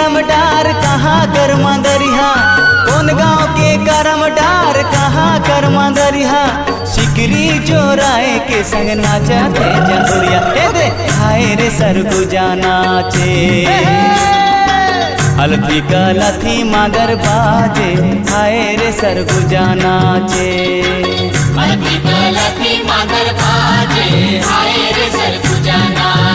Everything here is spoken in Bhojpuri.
करम डार कहाँ कर मंदरिहा, कौन गाँव के करम डार कहाँ कर मंदरिहा। सिकरी जोराए के संग नाचते जंदुरिया, ए दे हाय रे सरगुजा नाचे। अलफी कलथी मादर बाजे, हाय रे सरगुजा नाचे। अलफी कलथी मादर बाजे, हाय रे सरगुजा नाचे।